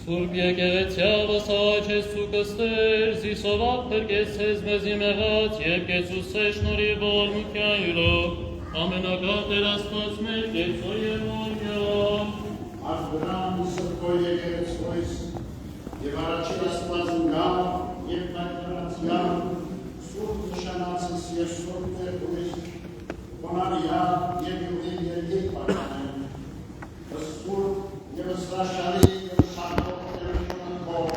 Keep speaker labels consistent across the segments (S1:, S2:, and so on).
S1: Սուրբ եկեղեցյալը սաճեսու կստեր, զիսովակ պրկեցես մեզի մեղած և կեցուսե շնորի բոլմուքյան յուրով, ամենակատ էր աստված մեր կեցո և որյով։
S2: Արգրան սրկո եկեղեցոյս, և առաջին աստված ընգավ, և նայտրանացյան, սուրբ նշանացս և սուրբ ներդույս, կոնարյա և յուղին երգիք պարկանեն, ըսպուրք և ըսրաշարի և շարքով ներությունն քով,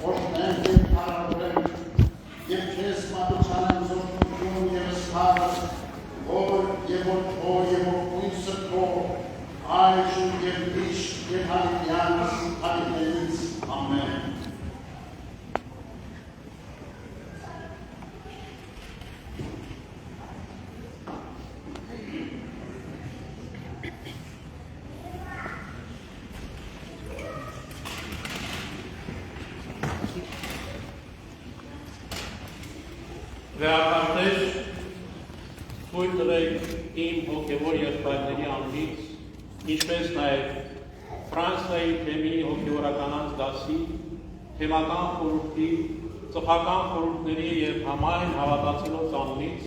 S2: որդնեն և պարավորեն, և քեզ մատուցանեն զորքություն և ըսպարս, որ և որդո և որդույն սրկո, այժմ և միշտ և հավիտյանս հավիտենից, ամեն։
S3: Վերակարտեր թույլ տվեք իմ հոգևոր եղբայրների անունից, ինչպես նաև Ֆրանսիայի թեմի հոգևորականանց դասի, թեմական խորհրդի, ծխական խորհուրդների և համայն հավատացյալոց անունից,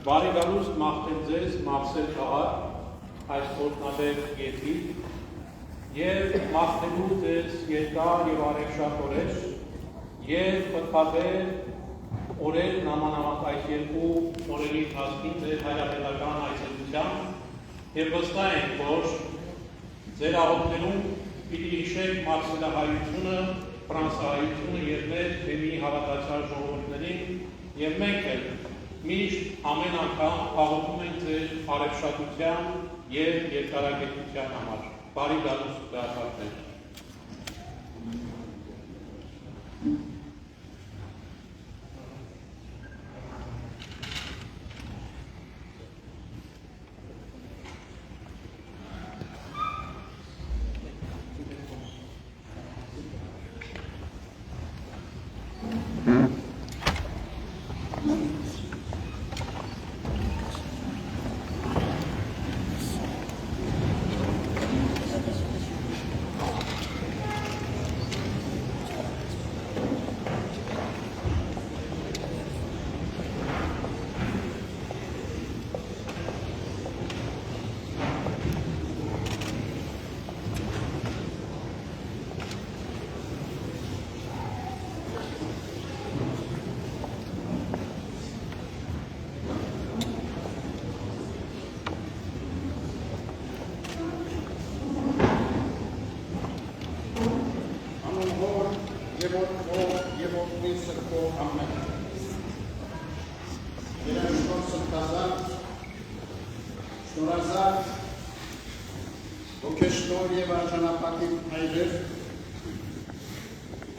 S3: բարի գալուստ մաղթել ձեզ Մաքսել քաղաք այս խորհրդանշան եթի և մաղթելու ձեզ երկար և առևշատ օրեր և խնդրել օրեր նամանավանդ այս երկու օրերի ընթացքին ձեր հայրապետական այցելությամբ և վստահ ենք, որ ձեր աղոթներում պիտի հիշեք մաքսելահայությունը, ֆրանսահայությունը և մեր թեմի հավատացյալ ժողովուրդներին և մենք էլ միշտ ամեն անգամ աղոթում ենք ձեր առևշատության և երկարակեցության համար։ Բարի գալուստ դասարտներ։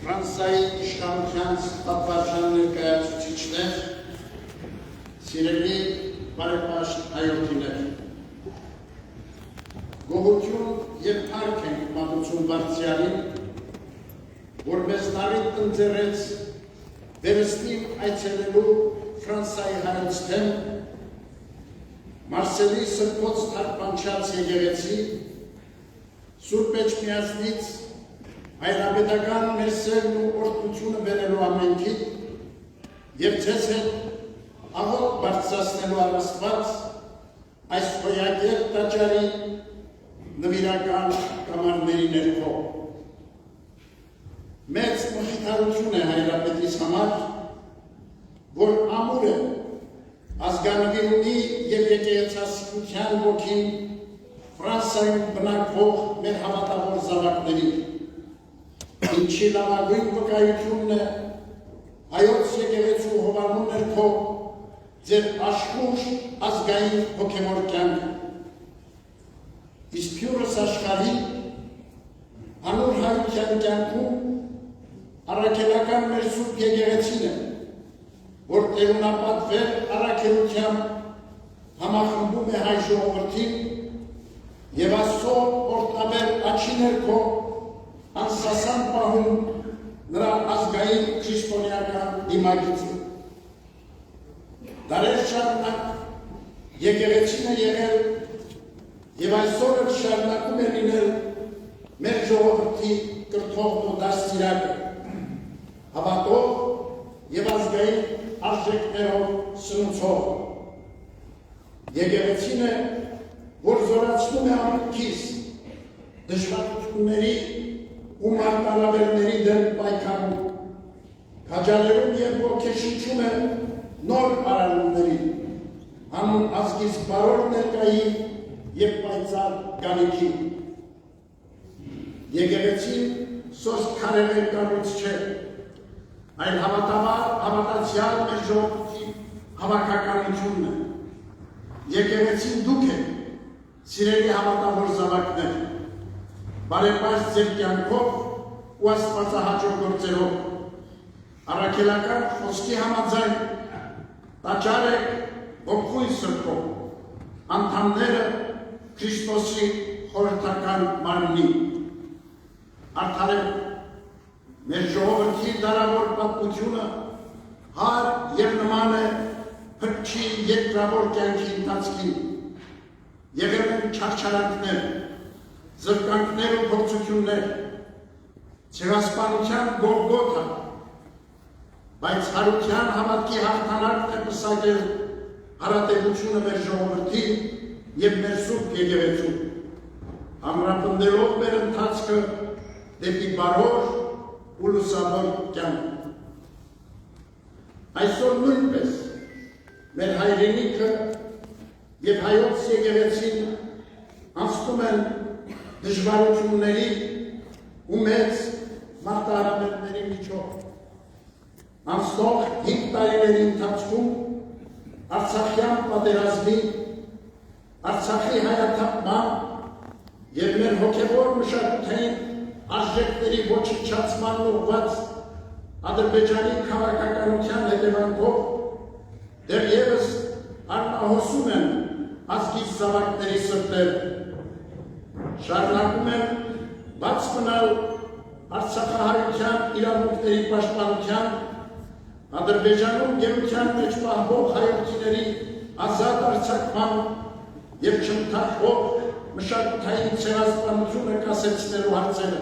S2: Ֆրանսիայի իշխանության պատվարժան ներկայացուցիչներ, սիրելի բարեպաշտ հայրենիներ, գոհություն և փառք ենք մատուցում Բարձրյանին, որ մեզ նարիք ընձեռեց վերստին այցելելու Ֆրանսիայի հայոց թեմ, Մարսելի սրբոց թարգմանչած եկեղեցի, Սուրբ Էջմիածնից հայրապետական մեր սերն ու օրհնությունը բերելու ամենքի և ձեզ հետ աղոտ բարձրացնելու առաստված այս հոյակեր տաճարի նվիրական կամարների ներքո։ Մեծ մխիթարություն է հայրապետիս համար, որ ամուր է ազգանվիրունի և եկեղեցասիրության ոգին Ֆրանսիայում բնակվող մեր հավատավոր զավակների, ինչի լավագույն վկայությունն է հայոց եկեղեցու հովանու ներքո ձեր աշխուժ ազգային հոգևոր կյանքը։ Իսկ յուրս աշխարհի անոր հայության կյանքում առաքելական մեր սուրբ եկեղեցին է, որ տերունապատվեր առաքելությամբ համախմբում է հայ ժողովրդին և Աստծո օրհնաբեր աչքի ներքո անսասան պահում նրա ազգային քրիստոնեական դիմագիծը։ Դարեր շարունակ եկեղեցին է եղել և այսօր էլ շարունակում է լինել մեր ժողովրդի կրթողն ու դաստիարակը, հավատով և ազգային արժեքներով սնուցող։ Եկեղեցին է, որ զորացնում է ամենքիս դժվարությունների ու մարտահրավերների դեմ պայքարում, քաջալերում և ոգեշնչում է նոր արարումների, հանուն ազգիս բարոր ներկայի և պայծառ գալիքի։ Եկեղեցին սոսկ քարեր կառույց չէ, այլ հավատացյալ մեր ժողովրդի հավաքականությունն է։ Եկեղեցին դուք եք, սիրելի հավատավոր զավակներ, բարեպաշտ ձեր կյանքով ու աստվածահաճո գործերով, առաքելական խոսքի համաձայն տաճար եք ոգույն սրբով, անդամները Քրիստոսի խորհրդական մարմնի։ Արդարև մեր ժողովրդի դարավոր պատմությունը հար և նման է փրկչի երկրավոր կյանքի ընթացքին։ Եղել են չարչարանքներ, զրկանքներ ու փորձություններ, ցեղասպանության Գողգոթա, բայց հարության հավատքի հաղթանակն է պսակել հարատեգությունը մեր ժողովրդի և մեր սուրբ եկեղեցու, ամրապնդելով մեր ընթացքը դեպի բարոր ու լուսավոր կյանք։ Այսօր նույնպես մեր հայրենիքը և հայոց եկեղեցին անցնում են դժվարությունների ու մեծ մարտահրավերների միջով։ Անցնող 5 տարիների ընթացքում Արցախյան պատերազմի, Արցախի հայաթափման և մեր հոգևոր մշակութային արժեքների ոչնչացման ուղղված Ադրբեջանի քաղաքականության հետևանքով դեռևս արմահոսում են ազգիս զավակների սրտերը, շարունակում են բաց մնալ արցախահայության իրավունքների պաշտպանության, Ադրբեջանում գերության մեջ պահվող հայրենիների ազատ արձակման և չընդհատվող մշակութային ցեղասպանությունը կասեցնելու հարցերը,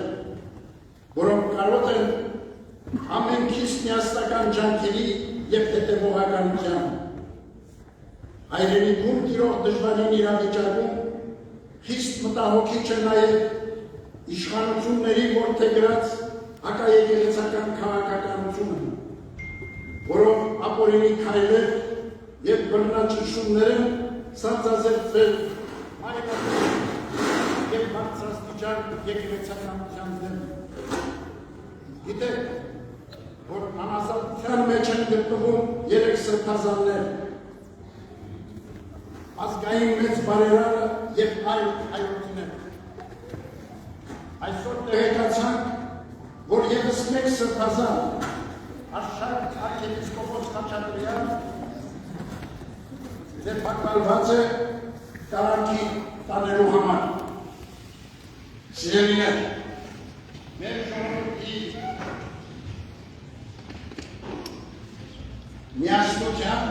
S2: որոնք կարող են ամենքից միասնական ջանքերի և հետևողականության։ Հայրենիքում տիրող դժվարին իրավիճակում խիստ մտահոգիչ է նաև իշխանությունների որդեգրած հակաեկեղեցական քաղաքականությունը, որով ապօրինի քայլեր և բռնաճնշումներ են սանձազերծվել և բարձրաստիճան եկեղեցականության դեմ։ Գիտեք, որ անազատության մեջ են գտնվում 3 սրբազաններ, ազգային մեծ բարերարը և այլ հայրենիներ։ Այսօր տեղեկացանք, որ ևս մեկ սրբազան Արշակ արքեպիսկոպոս Խաչատրյանը ձերբակալված է կալանքի տանելու համար։ Սիրելիներ, մեր ժողովրդի միասնության,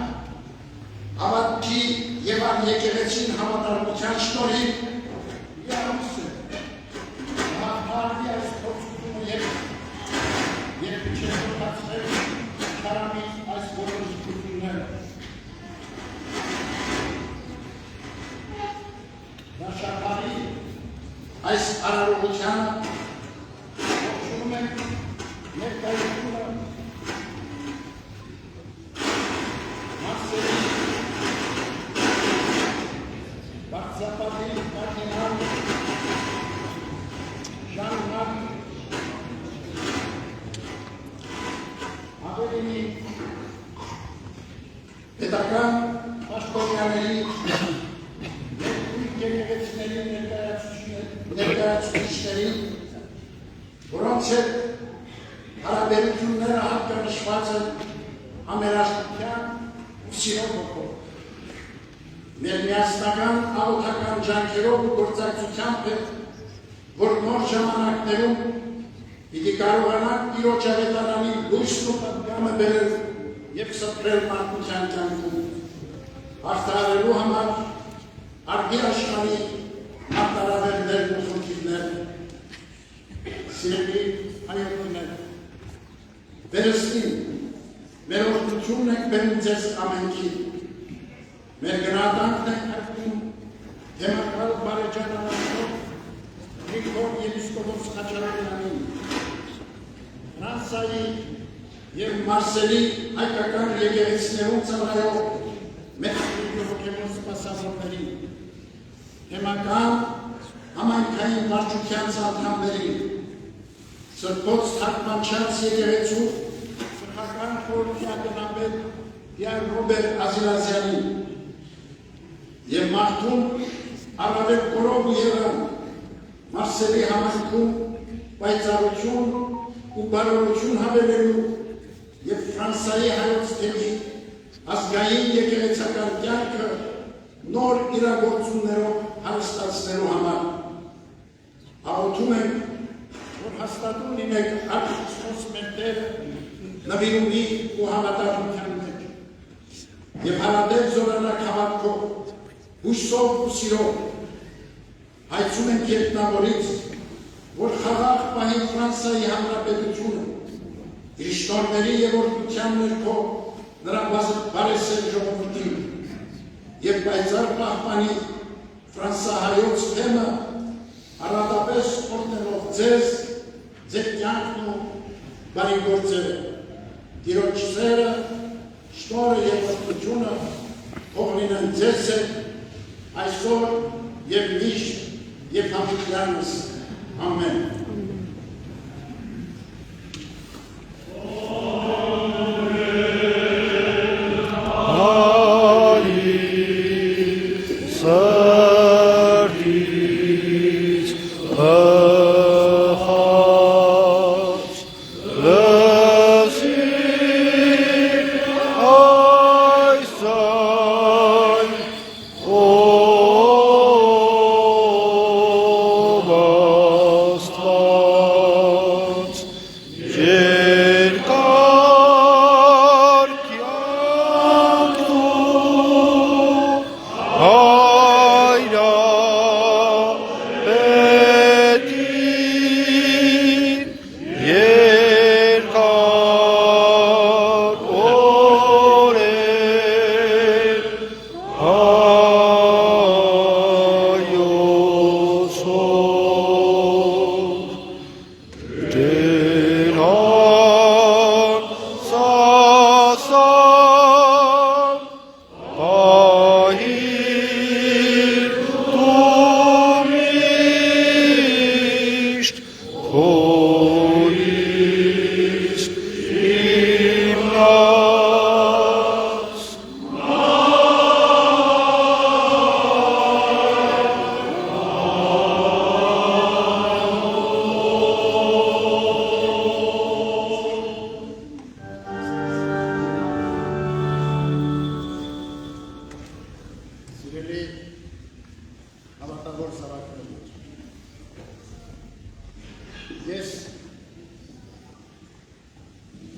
S2: հավատքի և եկեղեցին համատարմության շնորհիվ լիարույս է հաղթահարվի այս փորձությունը և չեզոքացնել քարամի այս այս արարողությանը ողջունում ենք ներկայությունը Մարսելի Բարձրապատի կարդինալ Ժան-Մարկ Ավելինի պետական պաշտոնյաների եկեղեցիների ներկայացուցիչների, որոնց հետ հարաբերությունները հատկանշված են համերաշխության ու սիրո ոգով։ Մեր միասնական աղոթական ջանքերով ու գործակցությամբ է, որ նոր ժամանակներում պիտի կարողանանք Տիրոջ ավետարանի լույսն ու պատգամը բերել և սփռել մարդկության կյանքում, հաղթահարելու համար արդի աշխարհի մարտահրավերներն ու խնդիրները, սիրելի հայրենիներ, վերստին մեր օրհնությունն ենք բերում ձեզ ամենքին, մեր գնահատանքն ենք հայտնում թեմակալ բարեջանանալով Գրիգոր եպիսկոպոս Խաչատրյանին, Ֆրանսիայի և Մարսելի հայկական եկեղեցիներում ծառայող մեր հոգևոր սպասավորներին, թեմական համայնքային վարչության անդամներին, Սրբոց թարգմանչած եկեղեցու սրբական խորհրդի ականապետ Պիեր Ռոբեր Ազիլազյանին և մարդուն առավել կորով ու եղան Մարսելի համայնքում պայծառություն ու բարօրություն հավելելու և Ֆրանսիայի հայոց թեմի ազգային եկեղեցական կյանքը նոր իրագործումներով հարստացնելու համար աղոթում ենք, որ հաստատում լինեք Քրիստոս մեր Տերը նվիրումի ու հավատարմության մեջ և հարատև զորանակ հավատքով, հույսով ու սիրով հայցում ենք երկնավորից, որ խաղաղ պահի Ֆրանսիայի Հանրապետությունը իր շնորհների և օրհնության ներքո նրա բարեսեր ժողովրդին և պայծառ պահպանի ֆրանսահայոց թեմը առատապես օրհնելով ձեզ, ձեր կյանքն ու բարի գործերը, Տիրոջ սերը, շնորհը և օրհնությունը թող լինեն ձեզ հետ այսօր և միշտ և հավիտյանս, ամեն։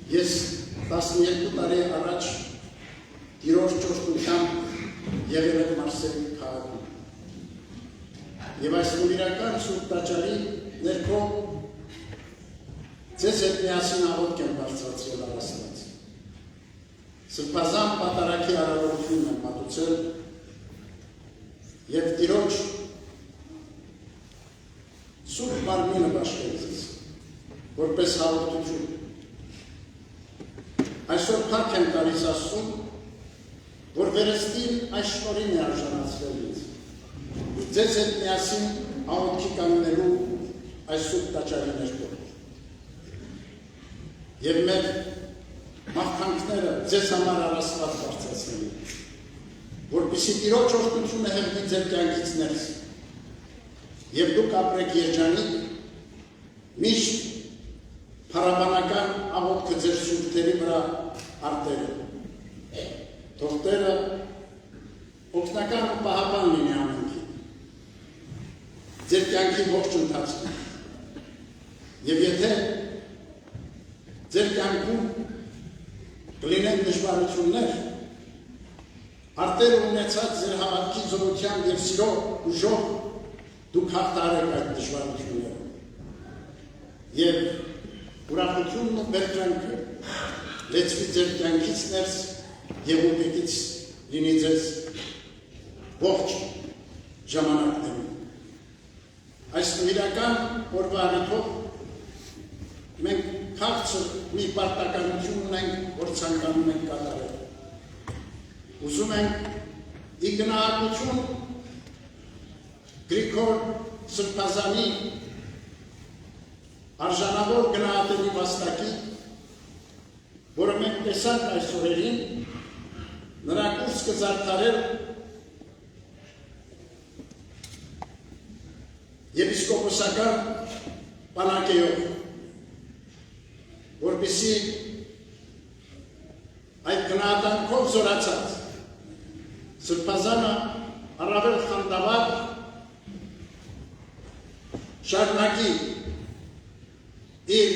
S2: Ես 12 տարի առաջ Տիրոջ ճշտությամբ եղել եմ Մարսելի քաղաքում և այս նվիրական Սուրբ տաճարի ներքո ձեզ հետ միասին աղոթք եմ բարձրացրել առաստված։ Սրբազան պատարագի արարողությունն եմ մատուցել և Տիրոջ որպես հաղորդություն։ Այսօր փառք եմ տալիս Աստծուն, որ վերստին այս շնորհին է արժանացրել ինձ։ Ձեզ հետ միասին աղոթքի կանգնելու այս սուրբ տաճարի ներքո։ Եվ մեր մաղթանքները ձեզ համար առաստված բարձրացնելու, որպեսզի Տիրոջ օրհնությունը հեռվի ձեր կյանքից ներս, եւ դուք ապրեք երջանիկ, միշտ փառաբանական աղոթքը ձեր սուրբերի վրա արտերը։ Թող Տերը օգնական ու պահապան լինի ամենքին, ձեր կյանքի ողջ ընթացքում։ Եվ եթե ձեր կյանքում կլինեն դժվարություններ, արտերը ունեցած ձեր հավատքի զորությամբ եւ սիրո ուժով դուք հաղթարեք այդ դժվարությունները։ Եվ ուրախությունն ու բերկրանքը լեցվի ձեր կյանքից ներս եւ ուղեկից լինի ձեզ ողջ ժամանակներում։ Այս նվիրական օրվա առիթով մենք քաղցր մի պարտականություն ունենք, որ ցանկանում ենք կատարել։ Ուզում ենք ի գնահատություն Գրիգոր Սրբազանի արժանավոր գնահատելի վաստակի, որը մենք տեսանք այս օրերին, նրա կուրս կզարդարել եպիսկոպոսական պանակեով, որպեսզի այդ գնահատանքով զորացած Սրբազանը առավել խանդավառ շարունակի իր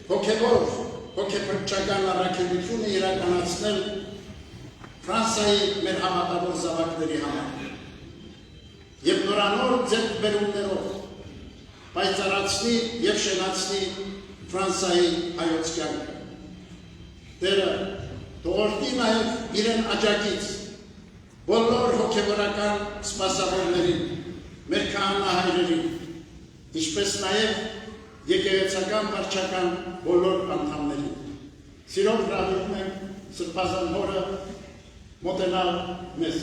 S2: հոգեփրկչական առաքելությունը իրականացնել Ֆրանսիայի մեր համատավոր զավակների համար եւ նորանոր ձեռքբերումներով պայծառացնի եւ շենացնի Ֆրանսիայի հայոց կյանքը։ Տերը թողորտի նաեւ իրեն աջակից բոլոր հոգեվորական սպասավորներին, մեր քահանայերին, ինչպես նաեւ եկեղեցական վարչական բոլոր անդամներին։ Սիրով հրավիրում ենք Սրբազան հորը մոտենալ մեզ։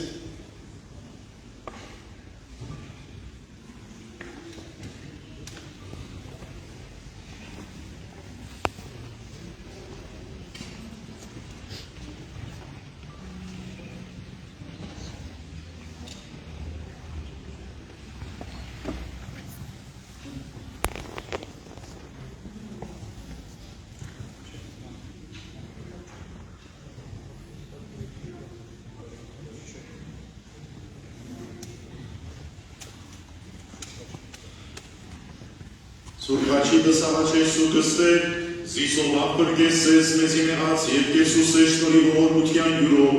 S4: Սուրբաչի դսաղաչես ու կստեր, զիսով ապրգես ես մեզի մեղած և կեսուս է շնորի ողորմության յուրով,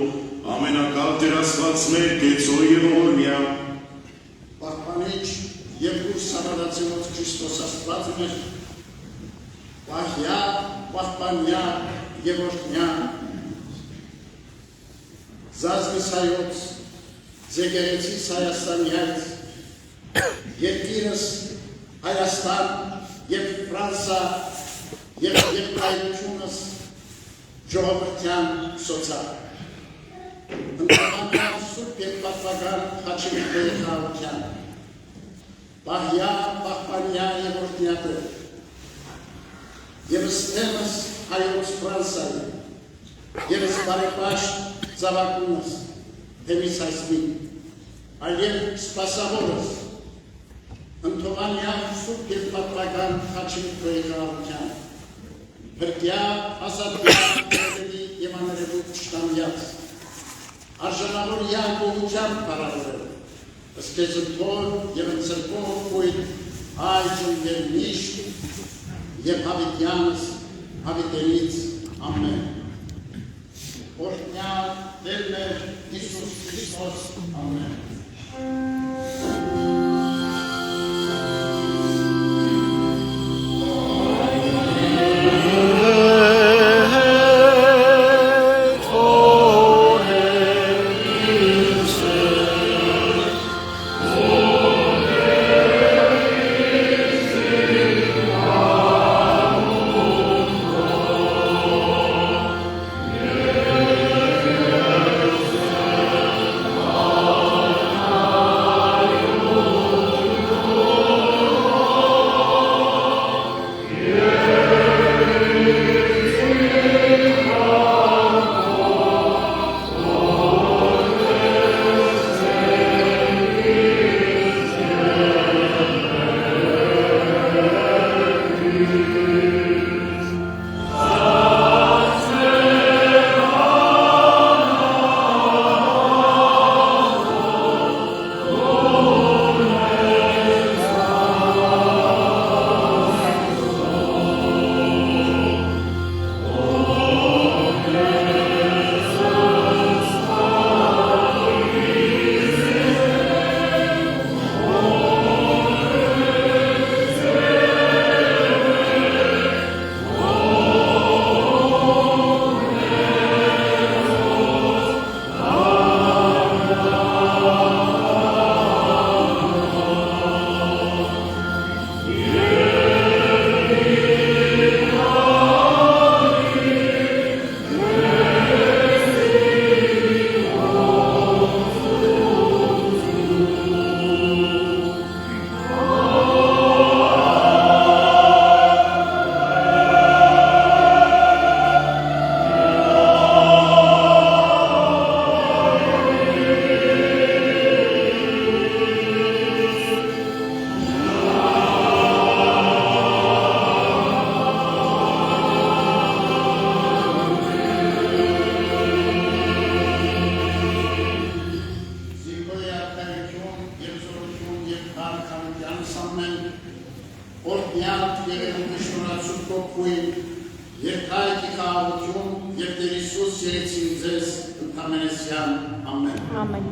S4: ամենակալ տերասված մեր կեցոր և ողորմյա։
S2: Պահպանիչ և ուրս սավադացելոց Քրիստոս աստված մեր, պահյա, պահպանյա և օրհնյա, զազնիս հայոց, ձեգերեցիս Հայաստանյայց, երկիրս Հայաստան և Ֆրանսա և երկայությունս ժողովրդյան սոցիալ։ Ընդհանրական սուրբ և պատվական խաչիկների խաղության, պահյա, պահպանյա և օրհնյատեր, ևս թեմս հայոց Ֆրանսայի, ևս բարեպաշտ զավակունս, թեմիս հայսմի, այլև սպասավորս, ընդհանրյալ սուրբ և պատվական խաչիկների խաղության, հրկյա, ազատյա, երևի և աներևուկ չտամյաց, արժանավոր յակողությամբ պարավորել, ըսկեզըթոր և ընցրկող կույտ այջն և միշտ և հավիտյանս, հավիտենից ամեն։ Օրհնյալ Տեր մեր Հիսուս Քրիստոս, ամեն։ Փարքանյանս ամեն, օրդյատ երևում շնորհացու կոպույն, երկայքի կաղություն, և Տեր Հիսուս երեցին ձեզ ընդամենեսյան ամեն։
S5: Ամեն։